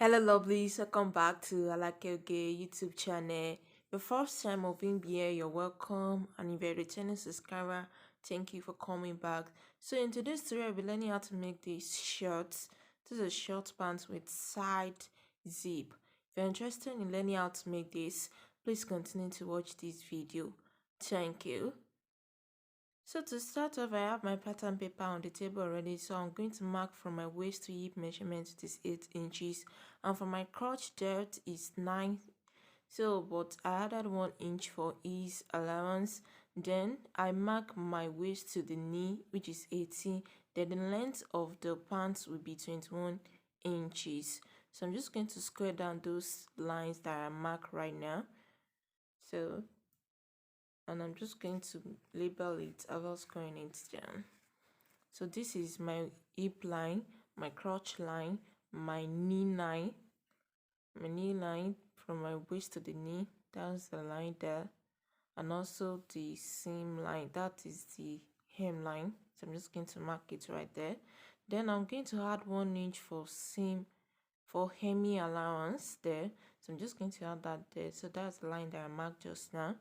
Hello lovelies, welcome back to Alakoge YouTube channel. Your first time of being here, you're welcome, and if you're a returning subscriber, thank you for coming back. So in today's tutorial, we'll be learning how to make these shorts. This is a short pants with side zip. If you're interested in learning how to make this, please continue to watch this video. Thank you. So to start off, I have my pattern paper on the table already, so I'm going to mark from my waist to hip measurement, it is 8 inches, and for my crotch depth is 9. So but I added 1 inch for ease allowance. Then I mark my waist to the knee, which is 18. Then the length of the pants will be 21 inches. So I'm just going to square down those lines that I mark right now. And I'm just going to label it without squaring it down. So this is my hip line, my crotch line, my knee line from my waist to the knee, that's the line there, and also the seam line, that is the hem line. So I'm just going to mark it right there. Then I'm going to add 1 inch for seam for hemi allowance there, so I'm just going to add that there. So that's the line that I marked just now.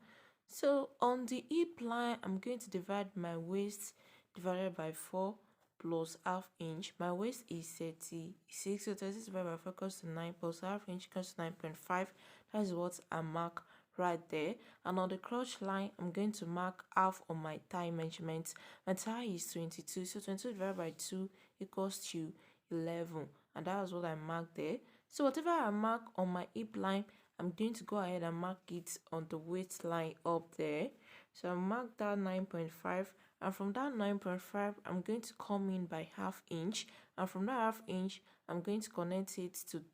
So on the hip line, I'm going to divide my waist divided by 4 plus half inch. My waist is 36, so 36 divided by 4 equals to 9 plus half inch equals to 9.5. That is what I mark right there. And on the crotch line, I'm going to mark half on my thigh measurement. My thigh is 22, so 22 divided by 2 equals to 11, and that was what I marked there. So whatever I mark on my hip line, I'm going to go ahead and mark it on the waistline up there. So I marked that 9.5, and from that 9.5 I'm going to come in by half inch, and from that half inch I'm going to connect it to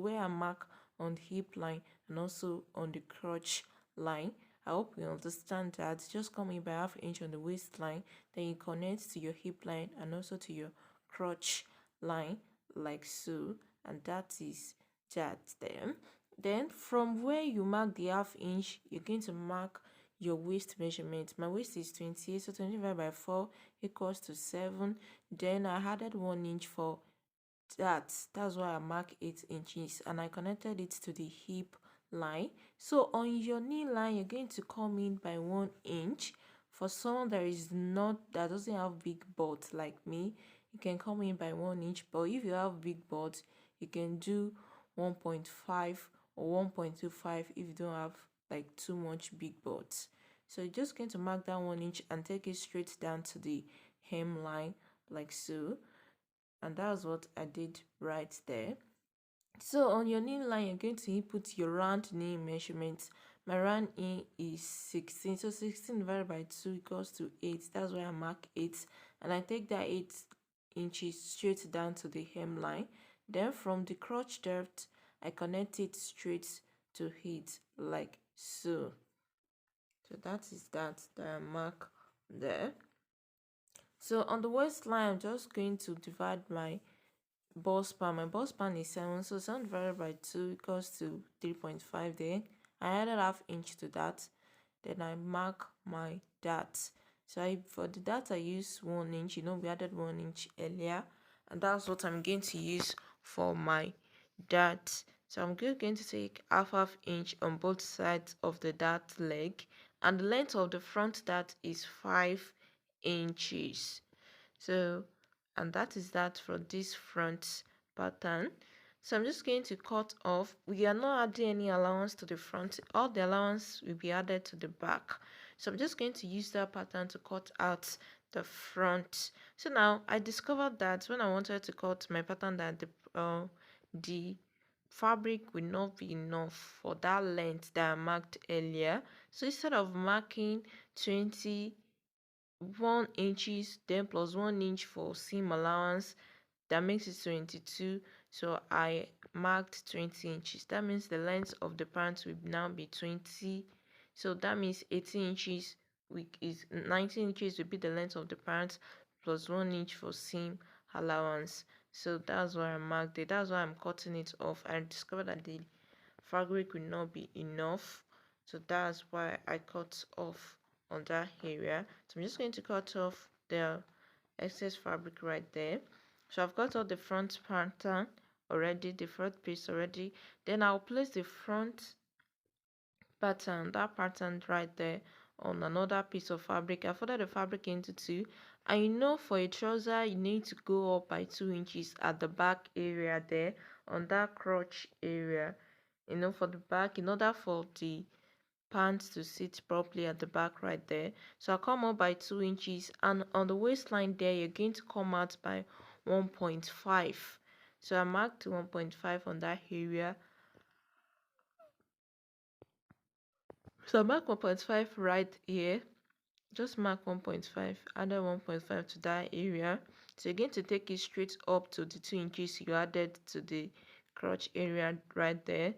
where I mark on the hip line and also on the crotch line. I hope you understand that. Just come in by half inch on the waistline, then you connect to your hip line and also to your crotch line like so, and that is that there. Then from where you mark the half inch, you're going to mark your waist measurement. My waist is 28, so 25 by 4 equals to 7. Then I added 1 inch for that's why I mark 8 inches, and I connected it to the hip line. So on your knee line, you're going to come in by 1 inch. For someone that doesn't have big butt like me, you can come in by 1 inch, but if you have big butt, you can do 1.5 or 1.25 if you don't have like too much big butt. So you're just going to mark that 1 inch and take it straight down to the hem line like so, and that's what I did right there. So on your knee line, you're going to input your round knee measurement. My round knee is 16, so 16 divided by 2 equals to 8. That's why I mark 8, and I take that 8 inches straight down to the hem line. Then from the crotch depth, I connect it straight to it like so. So that is that I mark there. So on the waistline, I'm just going to divide my bust span. My bust span is 7, so 7 divided by 2 equals to 3.5 there. I added half inch to that. Then I mark my dart. So for the dart I use 1 inch. We added 1 inch earlier, and that's what I'm going to use for my dart. So I'm going to take half inch on both sides of the dart leg, and the length of the front dart is 5 inches. So, and that is that for this front pattern. So I'm just going to cut off. We are not adding any allowance to the front. All the allowance will be added to the back. So I'm just going to use that pattern to cut out the front. So now I discovered that when I wanted to cut my pattern, that the fabric will not be enough for that length that I marked earlier. So instead of marking 21 inches then plus 1 inch for seam allowance, that makes it 22. So I marked 20 inches. That means the length of the pants will now be 20. So that means 18 inches is 19 inches will be the length of the pants plus 1 inch for seam allowance. So that's why I marked it. That's why I'm cutting it off. I discovered that the fabric will not be enough, so that's why I cut off on that area. So I'm just going to cut off the excess fabric right there. So I've got all the front pattern already, the front piece already. Then I'll place the front pattern, that pattern right there, on another piece of fabric. I folded the fabric into two, and for a trouser you need to go up by 2 inches at the back area there, on that crotch area, for the back, in order for the pants to sit properly at the back right there. So I'll come up by 2 inches, and on the waistline there you're going to come out by 1.5. So I marked 1.5 on that area. So I mark 1.5 right here. Just mark 1.5, add 1.5 to that area. So you're going to take it straight up to the 2 inches you added to the crotch area right there.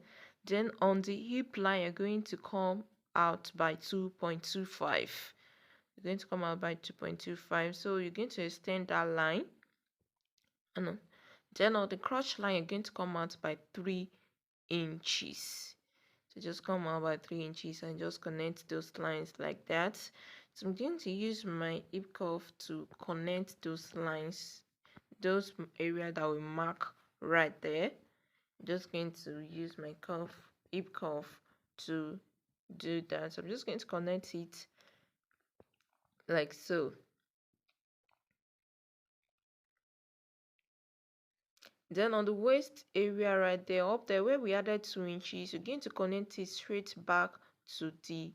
Then on the hip line, you're going to come out by 2.25. You're going to come out by 2.25. So you're going to extend that line. And then on the crotch line, you're going to come out by 3 inches. So just come out by 3 inches and just connect those lines like that. So I'm going to use my hip cuff to connect those lines, those area that we mark right there. I'm just going to use my hip cuff to do that. So I'm just going to connect it like so. Then on the waist area right there, up there where we added 2 inches, you're going to connect it straight back to the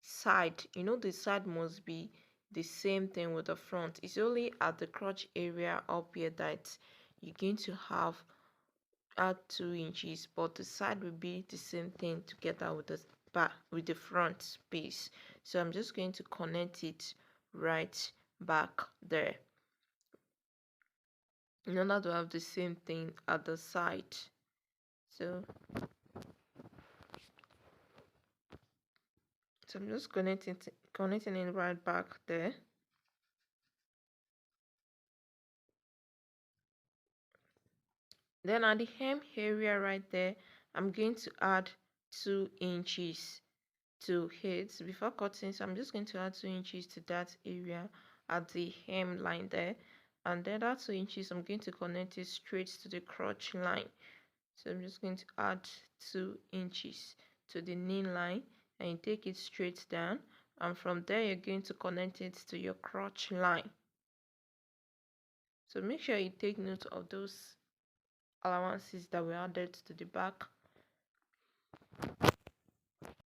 side. The side must be the same thing with the front. It's only at the crotch area up here that you're going to have add 2 inches, but the side will be the same thing together with the back, with the front piece. So I'm just going to connect it right back there in order to have the same thing at the side. So I'm just connecting it right back there. Then at the hem area right there, I'm going to add 2 inches to it before cutting. So I'm just going to add 2 inches to that area at the hem line there, and then that 2 inches I'm going to connect it straight to the crotch line. So I'm just going to add 2 inches to the knee line, and you take it straight down, and from there you're going to connect it to your crotch line. So make sure you take note of those allowances that were added to the back.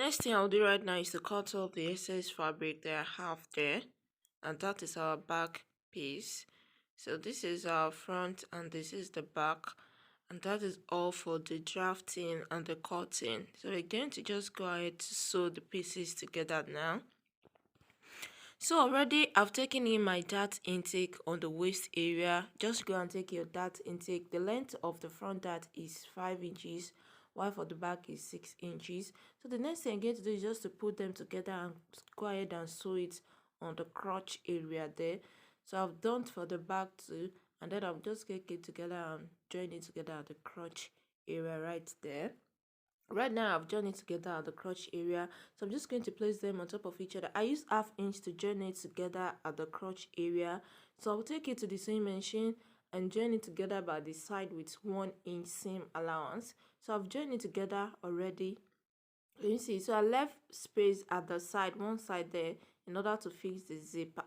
Next thing I'll do right now is to cut off the excess fabric that I have there, and that is our back piece. So this is our front and this is the back, and that is all for the drafting and the cutting. So we're going to just go ahead to sew the pieces together now. So already I've taken in my dart intake on the waist area. Just go and take your dart intake. The length of the front dart is 5 inches, while for the back is 6 inches. So the next thing I'm going to do is just to put them together and go ahead and sew it on the crotch area there. So I've done for the back too, and then I'm just going to get together and join it together at the crotch area right there. Right now I've joined it together at the crotch area, so I'm just going to place them on top of each other. I use ½ inch to join it together at the crotch area, so I'll take it to the same machine and join it together by the side with 1 inch seam allowance. So I've joined it together already. You see, so I left space at the side, one side there, in order to fix the zipper.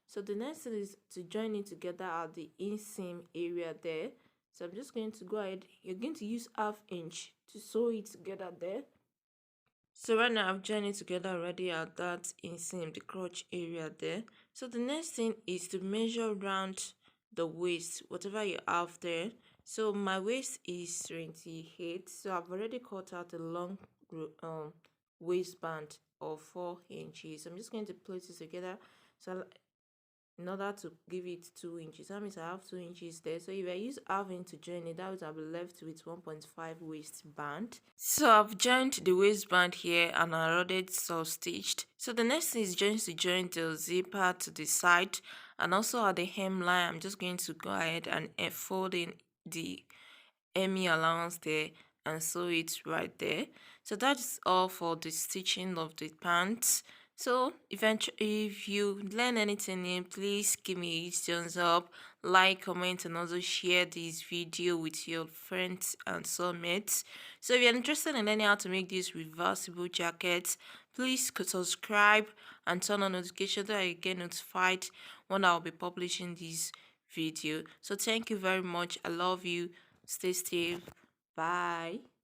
So the next thing is to join it together at the inseam area there. So I'm just going to go ahead, you're going to use ½ inch to sew it together there. So right now I've joined it together already at that inseam, the crotch area there. So the next thing is to measure around the waist, whatever you have there. So my waist is 28, so I've already cut out a long waistband of 4 inches. I'm just going to place it together. So in order to give it 2 inches, that means I have 2 inches there. So if I use ½ inch to join it, that would I'll be left with 1.5 waistband. So I've joined the waistband here and I already stitched. So the next thing is just to join the zipper to the side, and also at the hemline I'm just going to go ahead and fold in the hemming allowance there and sew it right there. So that's all for the stitching of the pants. So if you learn anything new, please give me a thumbs up, like, comment, and also share this video with your friends and soulmates. So if you're interested in learning how to make these reversible jackets, please subscribe and turn on notifications so that you get notified when I'll be publishing this video. So thank you very much. I love you. Stay safe. Bye.